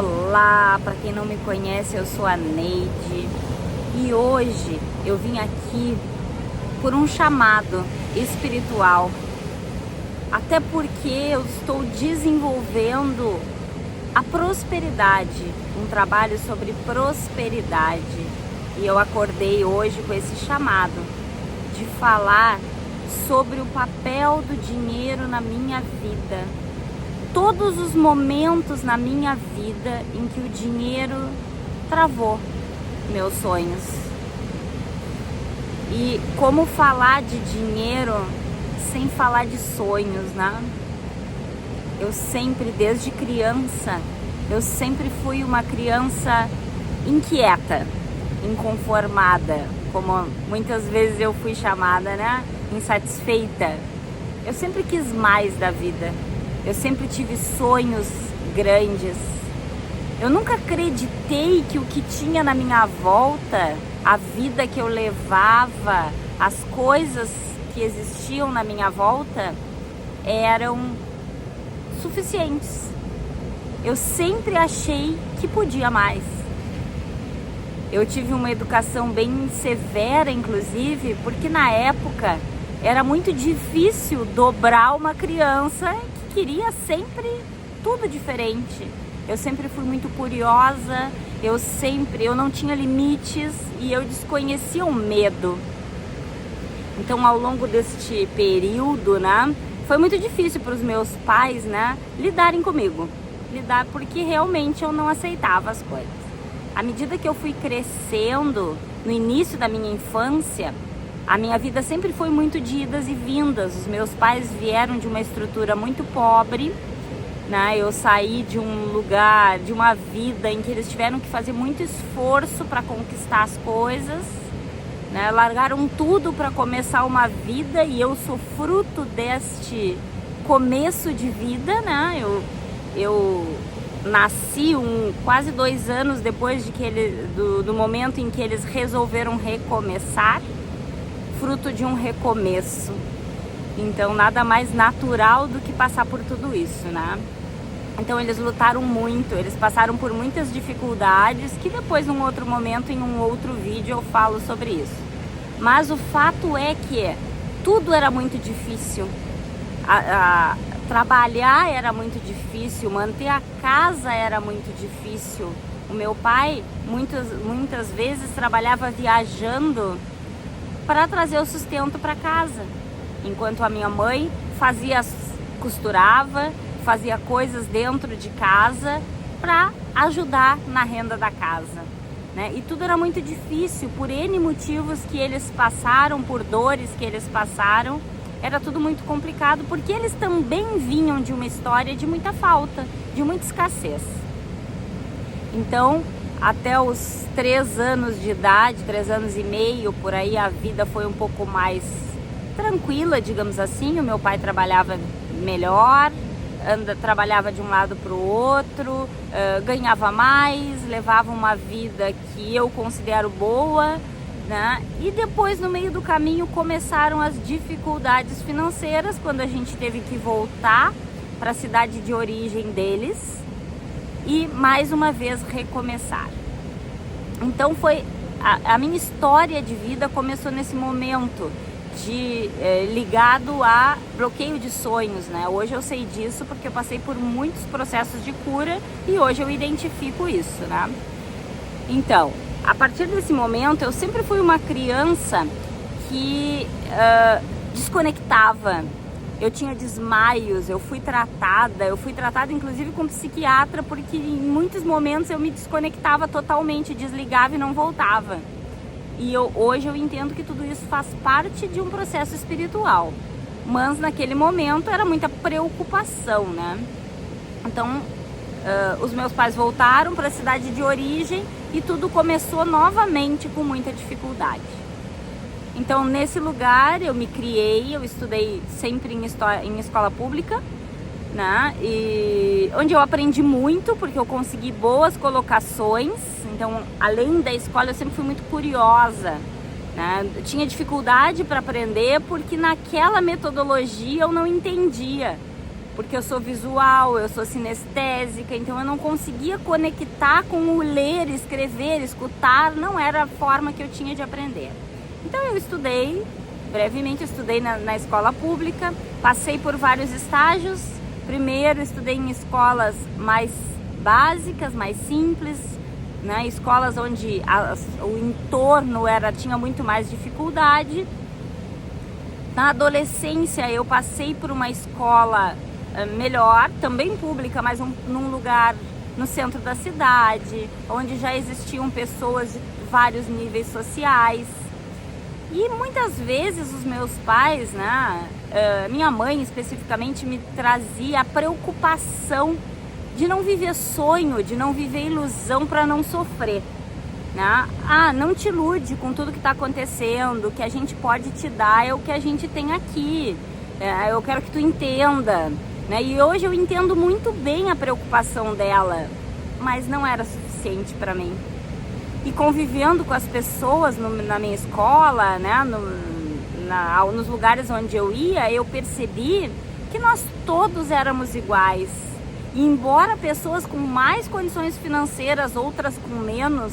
Olá, para quem não me conhece, eu sou a Neide e hoje eu vim aqui por um chamado espiritual, até porque eu estou desenvolvendo a prosperidade, um trabalho sobre prosperidade, e eu acordei hoje com esse chamado de falar sobre o papel do dinheiro na minha vida. Todos os momentos na minha vida em que o dinheiro travou meus sonhos. E como falar de dinheiro sem falar de sonhos, né? Eu sempre, desde criança, eu sempre fui uma criança inquieta, inconformada, como muitas vezes eu fui chamada, né? Insatisfeita. Eu sempre quis mais da vida. Eu sempre tive sonhos grandes. Eu nunca acreditei que o que tinha na minha volta, a vida que eu levava, as coisas que existiam na minha volta, eram suficientes. Eu sempre achei que podia mais. Eu tive uma educação bem severa, inclusive, porque na época era muito difícil dobrar uma criança queria sempre tudo diferente. Eu sempre fui muito curiosa, eu não tinha limites e eu desconhecia o medo. Então, ao longo deste período, né, foi muito difícil para os meus pais, né, lidarem comigo, porque realmente eu não aceitava as coisas. À medida que eu fui crescendo, no início da minha infância, a minha vida sempre foi muito de idas e vindas. Os meus pais vieram de uma estrutura muito pobre, né? Eu saí de um lugar, de uma vida em que eles tiveram que fazer muito esforço para conquistar as coisas, né? Largaram tudo para começar uma vida e eu sou fruto deste começo de vida, né? Eu nasci quase 2 anos depois do momento em que eles resolveram recomeçar, fruto de um recomeço. Então nada mais natural do que passar por tudo isso, né? Então eles lutaram muito, eles passaram por muitas dificuldades que depois num outro momento, em um outro vídeo eu falo sobre isso. Mas o fato é que tudo era muito difícil. Trabalhar era muito difícil, manter a casa era muito difícil. O meu pai muitas vezes trabalhava viajando para trazer o sustento para casa, enquanto a minha mãe costurava, fazia coisas dentro de casa para ajudar na renda da casa, né? E tudo era muito difícil por N motivos que eles passaram, por dores que eles passaram. Era tudo muito complicado porque eles também vinham de uma história de muita falta, de muita escassez. Então, até os 3 anos de idade, 3 anos e meio, por aí, a vida foi um pouco mais tranquila, digamos assim. O meu pai trabalhava melhor, trabalhava de um lado para o outro, ganhava mais, levava uma vida que eu considero boa, né? E depois, no meio do caminho, começaram as dificuldades financeiras, quando a gente teve que voltar para a cidade de origem deles e mais uma vez recomeçar. Então foi a minha história de vida começou nesse momento ligado a bloqueio de sonhos, né? Hoje eu sei disso porque eu passei por muitos processos de cura e hoje eu identifico isso, né? Então, a partir desse momento eu sempre fui uma criança que desconectava. Eu tinha desmaios, eu fui tratada inclusive com psiquiatra, porque em muitos momentos eu me desconectava totalmente, desligava e não voltava. E hoje eu entendo que tudo isso faz parte de um processo espiritual. Mas naquele momento era muita preocupação, né? Então, os meus pais voltaram para a cidade de origem e tudo começou novamente com muita dificuldade. Então, nesse lugar eu me criei, eu estudei sempre em escola pública, né? E onde eu aprendi muito, porque eu consegui boas colocações. Então, além da escola, eu sempre fui muito curiosa, né? Eu tinha dificuldade para aprender porque naquela metodologia eu não entendia. porque eu sou visual, eu sou sinestésica, então eu não conseguia conectar com o ler, escrever, escutar, não era a forma que eu tinha de aprender. Então eu estudei, brevemente estudei na escola pública, passei por vários estágios. Primeiro estudei em escolas mais básicas, mais simples, né? Escolas onde o entorno tinha muito mais dificuldade. Na adolescência eu passei por uma escola melhor, também pública, mas num lugar no centro da cidade, onde já existiam pessoas de vários níveis sociais. E muitas vezes os meus pais, né, minha mãe especificamente, me trazia a preocupação de não viver sonho, de não viver ilusão para não sofrer, né? Não te ilude com tudo que está acontecendo, o que a gente pode te dar é o que a gente tem aqui, eu quero que tu entenda, né? E hoje eu entendo muito bem a preocupação dela, mas não era suficiente para mim. E convivendo com as pessoas na minha escola, né, nos lugares onde eu ia, eu percebi que nós todos éramos iguais. E embora pessoas com mais condições financeiras, outras com menos,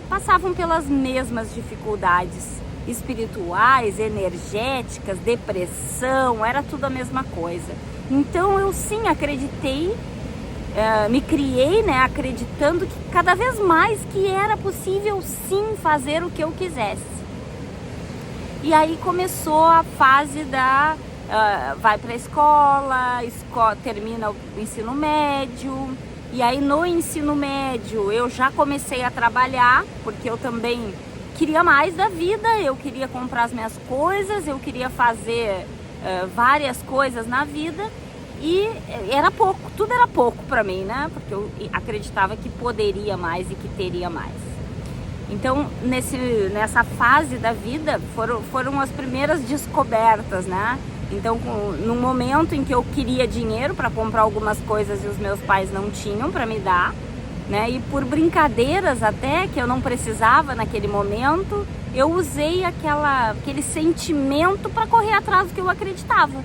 passavam pelas mesmas dificuldades espirituais, energéticas, depressão, era tudo a mesma coisa. Então eu sim acreditei, me criei, né, acreditando que cada vez mais que era possível sim fazer o que eu quisesse. E aí começou a fase da vai para a escola, termina o ensino médio. E aí no ensino médio eu já comecei a trabalhar, porque eu também queria mais da vida, eu queria comprar as minhas coisas, eu queria fazer várias coisas na vida. E era pouco, tudo era pouco para mim, né? Porque eu acreditava que poderia mais e que teria mais. Então, nessa fase da vida, foram as primeiras descobertas, né? Então, no momento em que eu queria dinheiro para comprar algumas coisas e os meus pais não tinham para me dar, né? E por brincadeiras até, que eu não precisava naquele momento, eu usei aquele sentimento para correr atrás do que eu acreditava.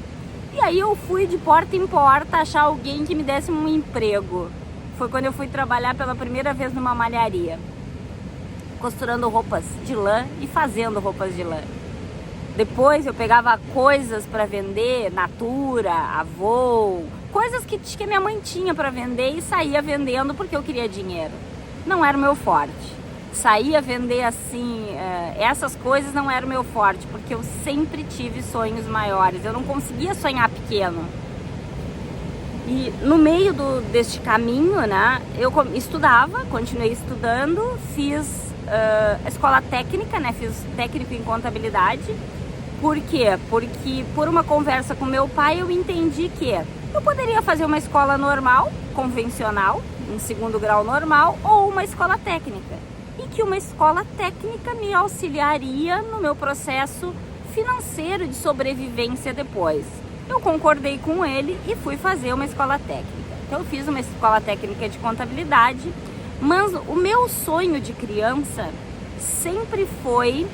E aí eu fui de porta em porta achar alguém que me desse um emprego. Foi quando eu fui trabalhar pela primeira vez numa malharia, costurando roupas de lã e fazendo roupas de lã. Depois eu pegava coisas para vender, Natura, Avô, coisas que minha mãe tinha para vender e saía vendendo porque eu queria dinheiro. Não era o meu forte. Saía vender assim, essas coisas não era o meu forte, porque eu sempre tive sonhos maiores, eu não conseguia sonhar pequeno. E no meio deste caminho, né, eu continuei estudando, fiz a escola técnica, né, fiz técnico em contabilidade. Por quê? Porque por uma conversa com meu pai eu entendi que eu poderia fazer uma escola normal, convencional, um segundo grau normal, ou uma escola técnica. E que uma escola técnica me auxiliaria no meu processo financeiro de sobrevivência depois. Eu concordei com ele e fui fazer uma escola técnica. Então eu fiz uma escola técnica de contabilidade, mas o meu sonho de criança sempre foi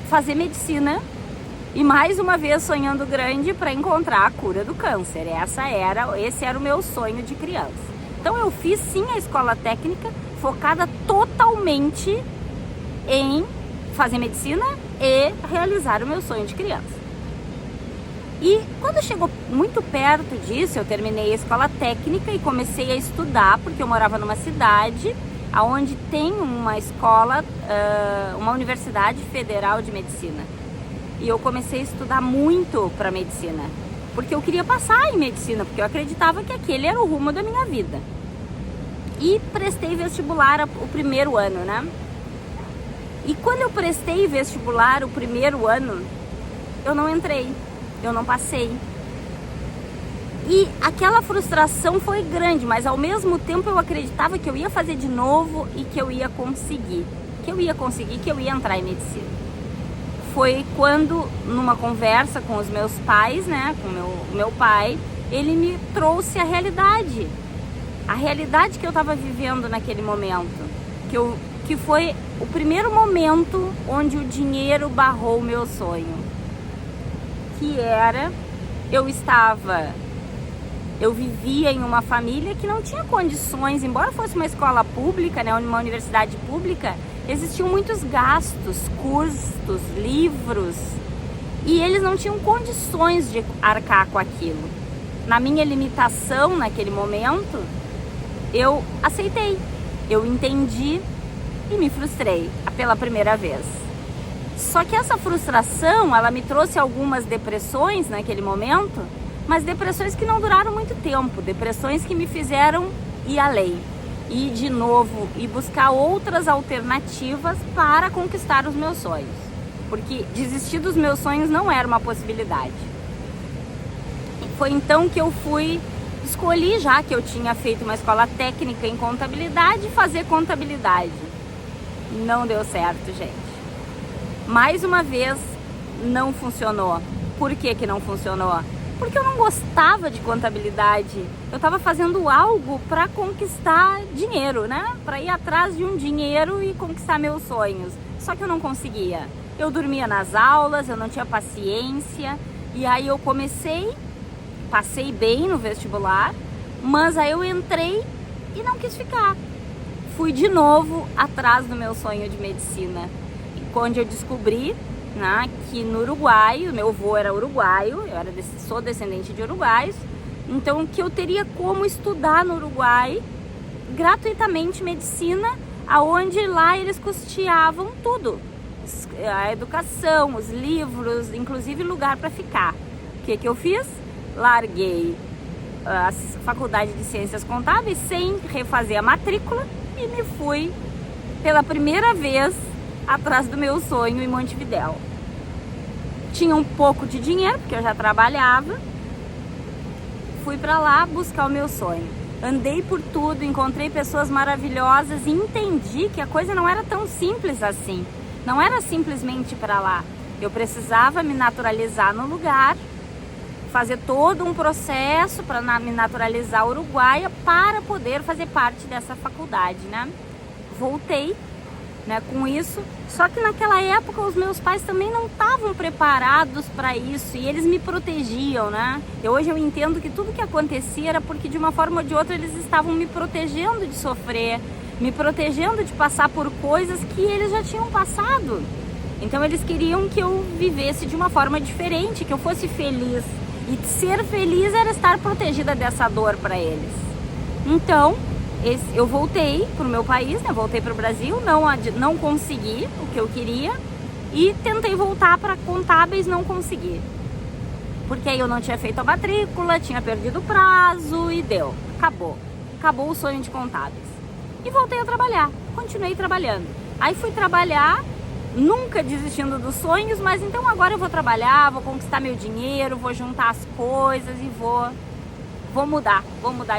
fazer medicina e mais uma vez sonhando grande para encontrar a cura do câncer. Esse era o meu sonho de criança. Então eu fiz sim a escola técnica, focada totalmente em fazer medicina e realizar o meu sonho de criança. E quando chegou muito perto disso, eu terminei a escola técnica e comecei a estudar, porque eu morava numa cidade onde tem uma escola, uma universidade federal de medicina. E eu comecei a estudar muito para medicina, porque eu queria passar em medicina, porque eu acreditava que aquele era o rumo da minha vida. E prestei vestibular o primeiro ano, né? E quando eu prestei vestibular o primeiro ano, eu não entrei, eu não passei. E aquela frustração foi grande, mas ao mesmo tempo eu acreditava que eu ia fazer de novo e que eu ia conseguir, que eu ia entrar em medicina. Foi quando, numa conversa com os meus pais, né, com meu pai, ele me trouxe a realidade que eu estava vivendo naquele momento, que foi o primeiro momento onde o dinheiro barrou o meu sonho, que era, eu estava Eu vivia em uma família que não tinha condições, embora fosse uma escola pública, né, uma universidade pública, existiam muitos gastos, custos, livros, e eles não tinham condições de arcar com aquilo. Na minha limitação naquele momento, eu aceitei, eu entendi e me frustrei pela primeira vez. Só que essa frustração, ela me trouxe algumas depressões naquele momento, mas depressões que não duraram muito tempo, depressões que me fizeram ir além. E de novo, e buscar outras alternativas para conquistar os meus sonhos. Porque desistir dos meus sonhos não era uma possibilidade. Foi então que eu escolhi, já que eu tinha feito uma escola técnica em contabilidade, fazer contabilidade. Não deu certo, gente. Mais uma vez, não funcionou. Por que que não funcionou? Porque eu não gostava de contabilidade. Eu estava fazendo algo para conquistar dinheiro, né? Para ir atrás de um dinheiro e conquistar meus sonhos. Só que eu não conseguia. Eu dormia nas aulas, eu não tinha paciência. E aí eu passei bem no vestibular, mas aí eu entrei e não quis ficar. Fui de novo atrás do meu sonho de medicina. Onde eu descobri, né, que no Uruguai, o meu avô era uruguaio, sou descendente de uruguaios, então que eu teria como estudar no Uruguai gratuitamente medicina, aonde lá eles custeavam tudo, a educação, os livros, inclusive lugar para ficar. O que que eu fiz? Larguei a faculdade de Ciências Contábeis sem refazer a matrícula e me fui pela primeira vez atrás do meu sonho em Montevidéu. Tinha um pouco de dinheiro, porque eu já trabalhava. Fui para lá buscar o meu sonho. Andei por tudo, encontrei pessoas maravilhosas e entendi que a coisa não era tão simples assim. Não era simplesmente para lá. Eu precisava me naturalizar no lugar, fazer todo um processo para me naturalizar uruguaia para poder fazer parte dessa faculdade, né? Voltei, né, com isso, só que naquela época os meus pais também não estavam preparados para isso e eles me protegiam, né? Hoje eu entendo que tudo que acontecia era porque de uma forma ou de outra eles estavam me protegendo de sofrer, me protegendo de passar por coisas que eles já tinham passado. Então eles queriam que eu vivesse de uma forma diferente, que eu fosse feliz, e ser feliz era estar protegida dessa dor para eles. Então eu voltei para o meu país, né? Voltei para o Brasil, não consegui o que eu queria e tentei voltar para contábeis, não consegui. Porque aí eu não tinha feito a matrícula, tinha perdido o prazo e deu. Acabou o sonho de contábeis. E voltei a trabalhar, continuei trabalhando. Aí fui trabalhar, nunca desistindo dos sonhos, mas então agora eu vou trabalhar, vou conquistar meu dinheiro, vou juntar as coisas e vou mudar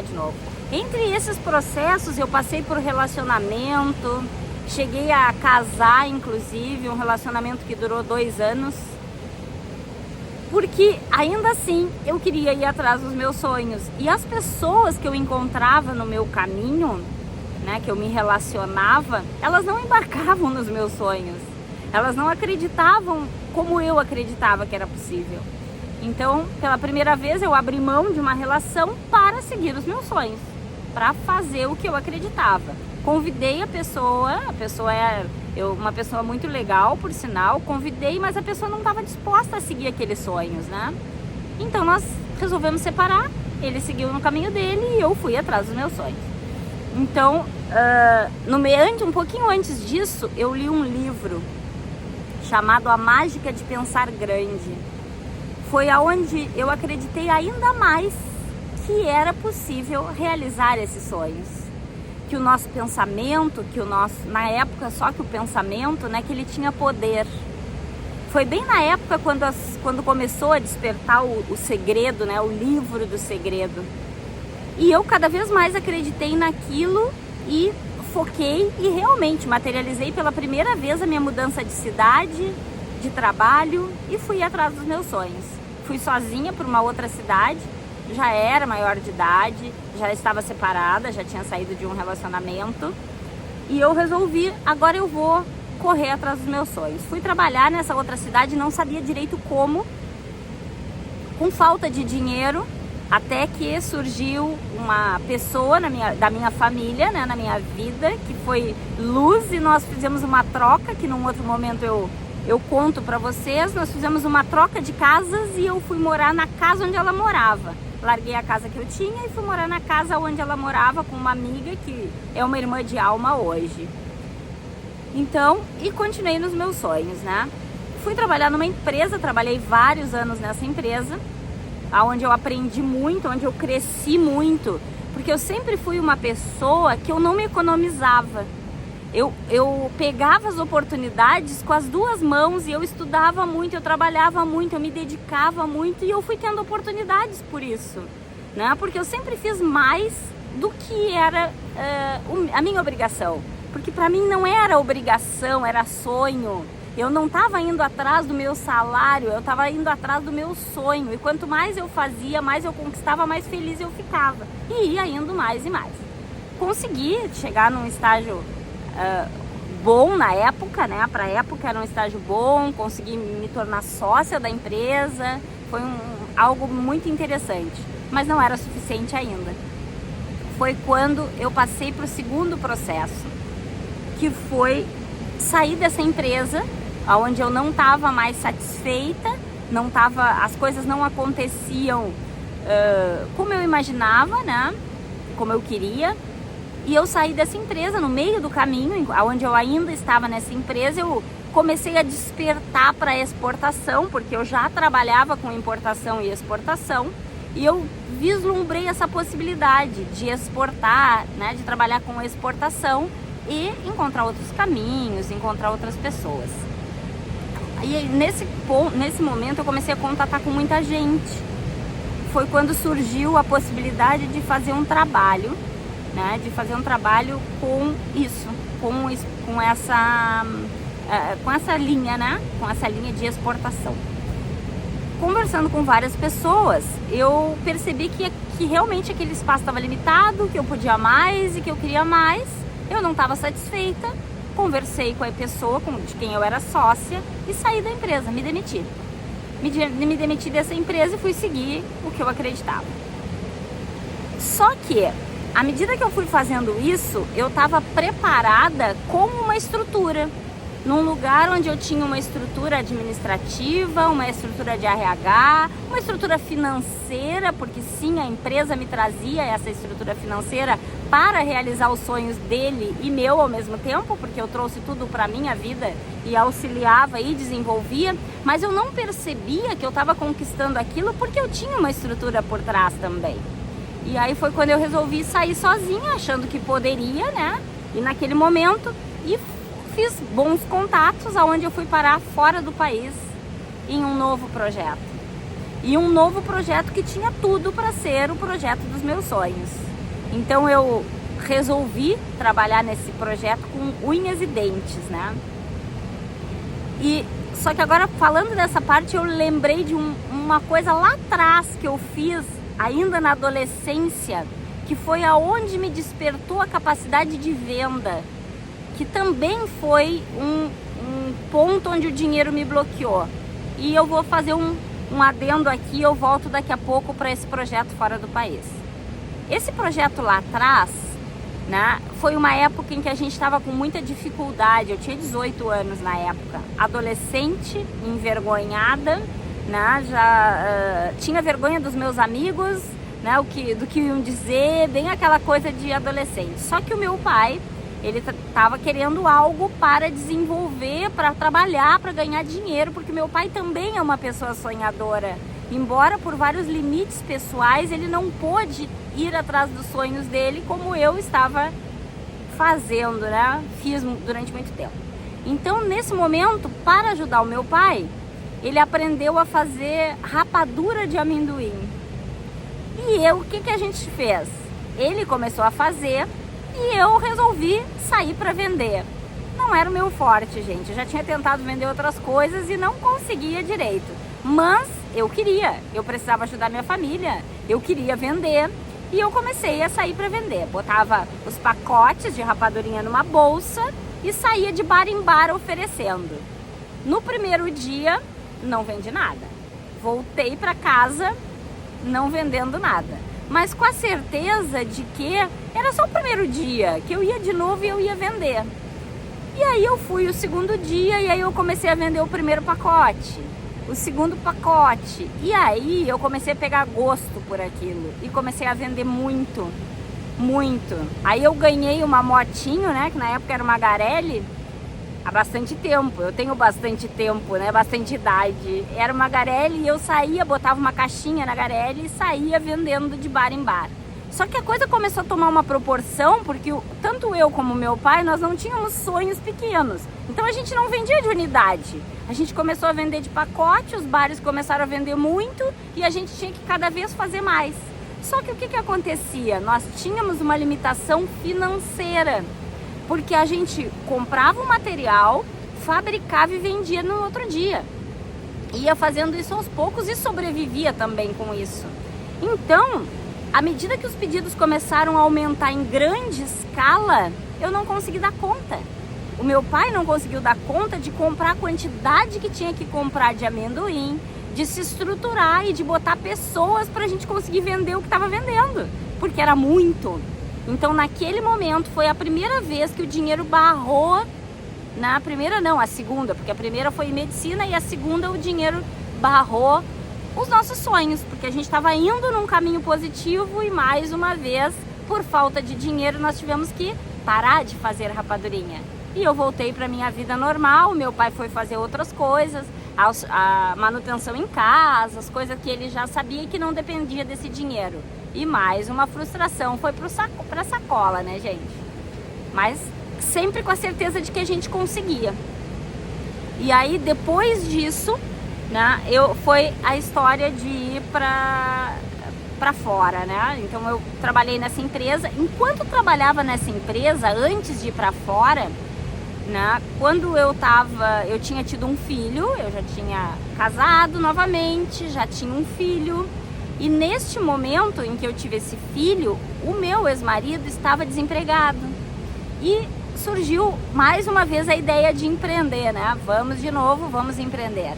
de novo. Entre esses processos eu passei por relacionamento, cheguei a casar inclusive, um relacionamento que durou 2 anos, porque ainda assim eu queria ir atrás dos meus sonhos. E as pessoas que eu encontrava no meu caminho, né, que eu me relacionava, elas não embarcavam nos meus sonhos, elas não acreditavam como eu acreditava que era possível. Então, pela primeira vez eu abri mão de uma relação para seguir os meus sonhos, para fazer o que eu acreditava. Convidei a pessoa é uma pessoa muito legal, por sinal, convidei, mas a pessoa não estava disposta a seguir aqueles sonhos, né? Então nós resolvemos separar, ele seguiu no caminho dele e eu fui atrás dos meus sonhos. Então, um pouquinho antes disso, eu li um livro chamado A Mágica de Pensar Grande. Foi aonde eu acreditei ainda mais que era possível realizar esses sonhos. Que o nosso pensamento, na época só que o pensamento, né, que ele tinha poder. Foi bem na época quando começou a despertar o segredo, né, o livro do segredo. E eu cada vez mais acreditei naquilo e foquei e realmente materializei pela primeira vez a minha mudança de cidade, de trabalho e fui atrás dos meus sonhos. Fui sozinha para uma outra cidade, já era maior de idade, já estava separada, já tinha saído de um relacionamento e eu resolvi, agora eu vou correr atrás dos meus sonhos. Fui trabalhar nessa outra cidade, não sabia direito como, com falta de dinheiro, Até que surgiu uma pessoa da minha família, né, na minha vida, que foi luz, e nós fizemos uma troca, que num outro momento eu conto pra vocês. Nós fizemos uma troca de casas e eu fui morar na casa onde ela morava. Larguei a casa que eu tinha e fui morar na casa onde ela morava com uma amiga que é uma irmã de alma hoje. Então, e continuei nos meus sonhos, né? Fui trabalhar numa empresa, trabalhei vários anos nessa empresa, onde eu aprendi muito, onde eu cresci muito, porque eu sempre fui uma pessoa que eu não me economizava. Eu pegava as oportunidades com as duas mãos e eu estudava muito, eu trabalhava muito, eu me dedicava muito e eu fui tendo oportunidades por isso, né? Porque eu sempre fiz mais do que era a minha obrigação. Porque para mim não era obrigação, era sonho. Eu não estava indo atrás do meu salário, eu estava indo atrás do meu sonho. E quanto mais eu fazia, mais eu conquistava, mais feliz eu ficava. E ia indo mais e mais. Consegui chegar num estágio bom na época, né? Para a época era um estágio bom, consegui me tornar sócia da empresa. Foi algo muito interessante, mas não era suficiente ainda. Foi quando eu passei para o segundo processo, que foi sair dessa empresa onde eu não estava mais satisfeita, as coisas não aconteciam como eu imaginava, né? Como eu queria. E eu saí dessa empresa no meio do caminho, onde eu ainda estava nessa empresa, eu comecei a despertar para a exportação, porque eu já trabalhava com importação e exportação, e eu vislumbrei essa possibilidade de exportar, né? De trabalhar com exportação e encontrar outros caminhos, encontrar outras pessoas. E nesse momento eu comecei a contatar com muita gente. Foi quando surgiu a possibilidade de fazer um trabalho, né? De fazer um trabalho com isso, com essa linha, né? Com essa linha de exportação. Conversando com várias pessoas, eu percebi que realmente aquele espaço estava limitado, que eu podia mais e que eu queria mais. Eu não estava satisfeita, conversei com a pessoa de quem eu era sócia e saí da empresa, me demiti. Me demiti dessa empresa e fui seguir o que eu acreditava. Só que, à medida que eu fui fazendo isso, eu estava preparada com uma estrutura. Num lugar onde eu tinha uma estrutura administrativa, uma estrutura de RH, uma estrutura financeira, porque sim, a empresa me trazia essa estrutura financeira para realizar os sonhos dele e meu ao mesmo tempo, porque eu trouxe tudo para a minha vida e auxiliava e desenvolvia, mas eu não percebia que eu estava conquistando aquilo porque eu tinha uma estrutura por trás também. E aí foi quando eu resolvi sair sozinha, achando que poderia, né? E naquele momento, fiz bons contatos, aonde eu fui parar fora do país em um novo projeto. E um novo projeto que tinha tudo para ser o projeto dos meus sonhos. Então eu resolvi trabalhar nesse projeto com unhas e dentes, né? Só que agora, falando dessa parte, eu lembrei de uma coisa lá atrás que eu fiz ainda na adolescência, que foi aonde me despertou a capacidade de venda, que também foi um ponto onde o dinheiro me bloqueou. E eu vou fazer um adendo aqui, eu volto daqui a pouco para esse projeto fora do país. Esse projeto lá atrás, né, foi uma época em que a gente estava com muita dificuldade. Eu tinha 18 anos na época, adolescente, envergonhada, né, já tinha vergonha dos meus amigos, né, do que iam dizer, bem aquela coisa de adolescente. Só que o meu pai, ele estava querendo algo para desenvolver, para trabalhar, para ganhar dinheiro, porque meu pai também é uma pessoa sonhadora. Embora por vários limites pessoais, ele não pôde ir atrás dos sonhos dele como eu estava fazendo, né? Fiz durante muito tempo. Então, nesse momento, para ajudar o meu pai, ele aprendeu a fazer rapadura de amendoim. E o que a gente fez? Ele começou a fazer e eu resolvi sair para vender. Não era o meu forte, gente. Eu já tinha tentado vender outras coisas e não conseguia direito. Mas eu precisava ajudar minha família, eu queria vender e eu comecei a sair para vender. Botava os pacotes de rapadurinha numa bolsa e saía de bar em bar oferecendo. No primeiro dia, não vendi nada. Voltei para casa não vendendo nada. Mas com a certeza de que era só o primeiro dia, que eu ia de novo e eu ia vender. E aí eu fui o segundo dia e aí eu comecei a vender o primeiro pacote, o segundo pacote. E aí eu comecei a pegar gosto por aquilo e comecei a vender muito, muito. Aí eu ganhei uma motinho, né, que na época era uma Garelli, há bastante tempo. Eu tenho bastante tempo, né, bastante idade. Era uma Garelli e eu saía, botava uma caixinha na Garelli e saía vendendo de bar em bar. Só que a coisa começou a tomar uma proporção, porque tanto eu como meu pai, nós não tínhamos sonhos pequenos. Então a gente não vendia de unidade. A gente começou a vender de pacote, os bares começaram a vender muito e a gente tinha que cada vez fazer mais. Só que o que acontecia? Nós tínhamos uma limitação financeira, porque a gente comprava o material, fabricava e vendia no outro dia. Ia fazendo isso aos poucos e sobrevivia também com isso. Então, à medida que os pedidos começaram a aumentar em grande escala, eu não consegui dar conta. O meu pai não conseguiu dar conta de comprar a quantidade que tinha que comprar de amendoim, de se estruturar e de botar pessoas para a gente conseguir vender o que estava vendendo, porque era muito. Então, naquele momento, foi a primeira vez que o dinheiro barrou, na primeira não, a segunda, porque a primeira foi em medicina e a segunda o dinheiro barrou os nossos sonhos, porque a gente estava indo num caminho positivo e mais uma vez, por falta de dinheiro, nós tivemos que parar de fazer rapadurinha. E eu voltei para minha vida normal, meu pai foi fazer outras coisas, a manutenção em casa, as coisas que ele já sabia que não dependia desse dinheiro. E mais uma frustração, foi para a sacola, né, gente? Mas sempre com a certeza de que a gente conseguia. E aí, depois disso, né, foi a história de ir para fora, né? Então eu trabalhei nessa empresa. Enquanto eu trabalhava nessa empresa, antes de ir para fora, né, quando eu tinha tido um filho, eu já tinha casado novamente, já tinha um filho. E neste momento em que eu tive esse filho, o meu ex-marido estava desempregado. E surgiu mais uma vez a ideia de empreender, né? Vamos de novo, vamos empreender.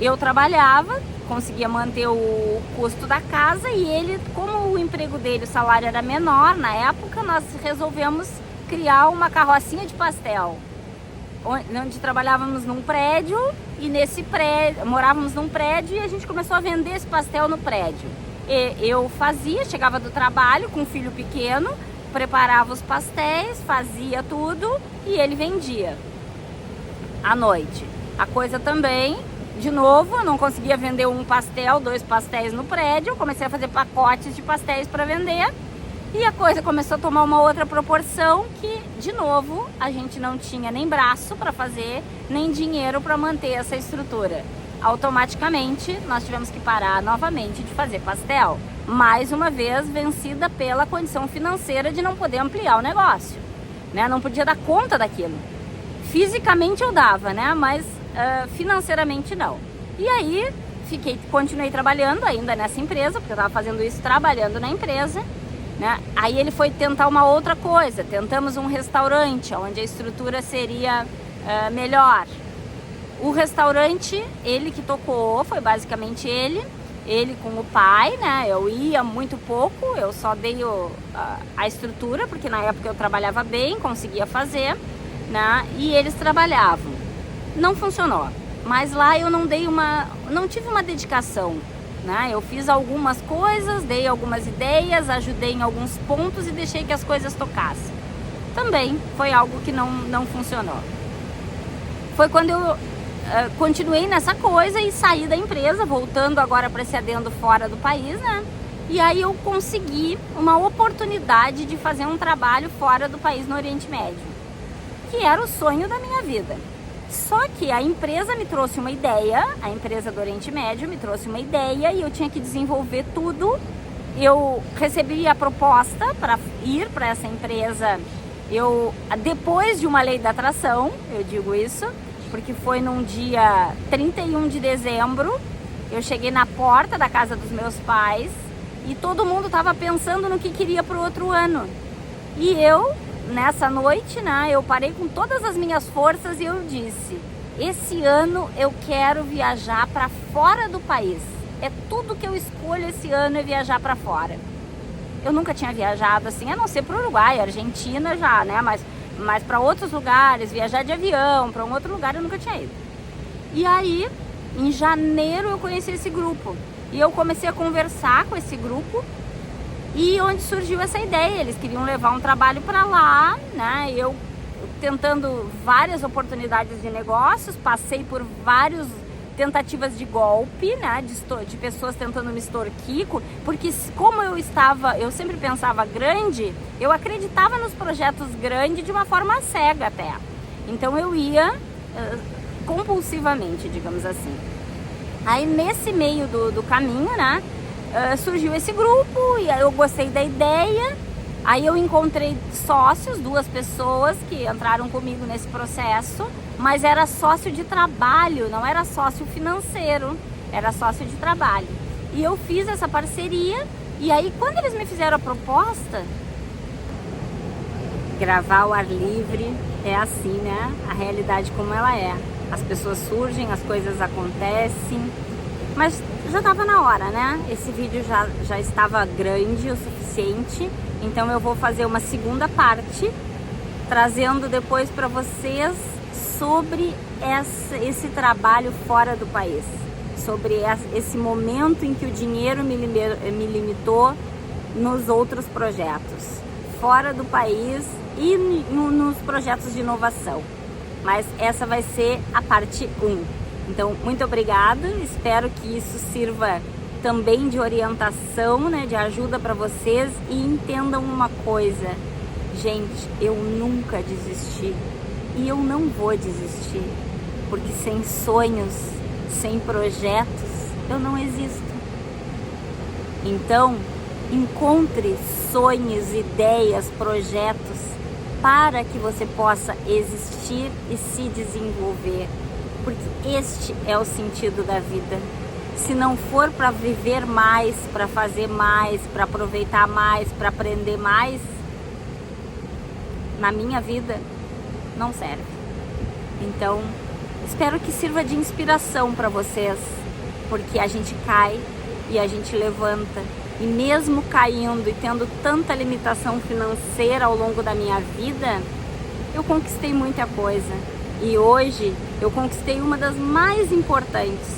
Eu trabalhava, conseguia manter o custo da casa e ele, como o emprego dele, o salário era menor, na época nós resolvemos criar uma carrocinha de pastel, onde trabalhávamos num prédio e nesse prédio, morávamos num prédio e a gente começou a vender esse pastel no prédio. Eu chegava do trabalho com um filho pequeno, preparava os pastéis, fazia tudo e ele vendia à noite. A coisa também, de novo, eu não conseguia vender um pastel, 2 pastéis no prédio, eu comecei a fazer pacotes de pastéis para vender e a coisa começou a tomar uma outra proporção que, de novo, a gente não tinha nem braço para fazer, nem dinheiro para manter essa estrutura. Automaticamente, nós tivemos que parar novamente de fazer pastel, mais uma vez vencida pela condição financeira de não poder ampliar o negócio, né? Não podia dar conta daquilo. Fisicamente eu dava, né? Mas financeiramente não. E aí continuei trabalhando ainda nessa empresa, porque eu estava fazendo isso trabalhando na empresa, né? Aí ele foi tentar uma outra coisa, tentamos um restaurante onde a estrutura seria melhor. O restaurante, ele que tocou, foi basicamente ele com o pai, né? Eu ia muito pouco, eu só dei a estrutura, porque na época eu trabalhava bem, conseguia fazer, né? E eles trabalhavam. Não funcionou, mas lá eu não tive uma dedicação, né? Eu fiz algumas coisas, dei algumas ideias, ajudei em alguns pontos e deixei que as coisas tocassem. Também foi algo que não funcionou. Foi quando eu continuei nessa coisa e saí da empresa, voltando agora para esse adendo fora do país, né? E aí eu consegui uma oportunidade de fazer um trabalho fora do país no Oriente Médio, que era o sonho da minha vida. Só que a empresa me trouxe uma ideia, a empresa do Oriente Médio me trouxe uma ideia e eu tinha que desenvolver tudo. Eu recebi a proposta para ir para essa empresa, depois de uma lei da atração, eu digo isso, porque foi num dia 31 de dezembro, eu cheguei na porta da casa dos meus pais e todo mundo estava pensando no que queria para o outro ano. E eu, nessa noite, né, eu parei com todas as minhas forças e eu disse: esse ano eu quero viajar para fora do país. É tudo que eu escolho esse ano é viajar para fora. Eu nunca tinha viajado assim, a não ser para o Uruguai, Argentina já, né? Mas para outros lugares, viajar de avião, para um outro lugar eu nunca tinha ido. E aí, em janeiro eu conheci esse grupo. E eu comecei a conversar com esse grupo. E onde surgiu essa ideia, eles queriam levar um trabalho para lá, né? Eu tentando várias oportunidades de negócios, passei por várias tentativas de golpe, né? De pessoas tentando me extorquir, porque como eu sempre pensava grande, eu acreditava nos projetos grandes de uma forma cega até. Então eu ia compulsivamente, digamos assim. Aí nesse meio do caminho, né? Surgiu esse grupo e aí eu gostei da ideia. Aí eu encontrei sócios, 2 pessoas que entraram comigo nesse processo, mas era sócio de trabalho, não era sócio financeiro, era sócio de trabalho. E eu fiz essa parceria e aí quando eles me fizeram a proposta, gravar ao ar livre é assim, né? A realidade como ela é. As pessoas surgem, as coisas acontecem, mas já estava na hora, né? Esse vídeo já estava grande o suficiente, então eu vou fazer uma segunda parte, trazendo depois para vocês sobre esse trabalho fora do país, sobre esse momento em que o dinheiro me limitou nos outros projetos, fora do país e nos projetos de inovação. Mas essa vai ser a parte 1. Então, muito obrigada, espero que isso sirva também de orientação, né, de ajuda para vocês e entendam uma coisa, gente, eu nunca desisti e eu não vou desistir, porque sem sonhos, sem projetos, eu não existo. Então, encontre sonhos, ideias, projetos para que você possa existir e se desenvolver. Porque este é o sentido da vida. Se não for para viver mais, para fazer mais, para aproveitar mais, para aprender mais, na minha vida, não serve. Então, espero que sirva de inspiração para vocês, porque a gente cai e a gente levanta. E mesmo caindo e tendo tanta limitação financeira ao longo da minha vida, eu conquistei muita coisa. E hoje eu conquistei uma das mais importantes,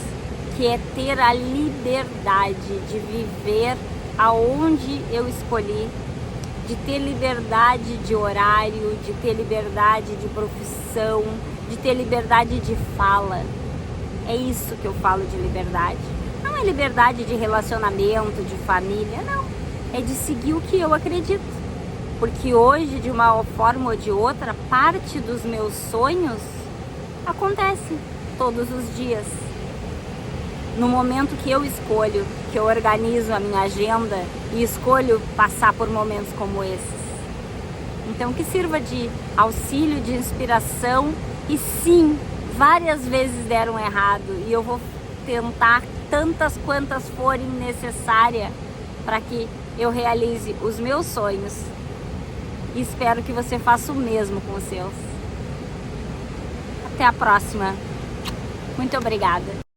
que é ter a liberdade de viver aonde eu escolhi, de ter liberdade de horário, de ter liberdade de profissão, de ter liberdade de fala. É isso que eu falo de liberdade. Não é liberdade de relacionamento, de família, não. É de seguir o que eu acredito. Porque hoje, de uma forma ou de outra, parte dos meus sonhos acontece todos os dias. No momento que eu escolho, que eu organizo a minha agenda e escolho passar por momentos como esses. Então, que sirva de auxílio, de inspiração. E sim, várias vezes deram errado. E eu vou tentar tantas quantas forem necessárias para que eu realize os meus sonhos. E espero que você faça o mesmo com os seus. Até a próxima. Muito obrigada.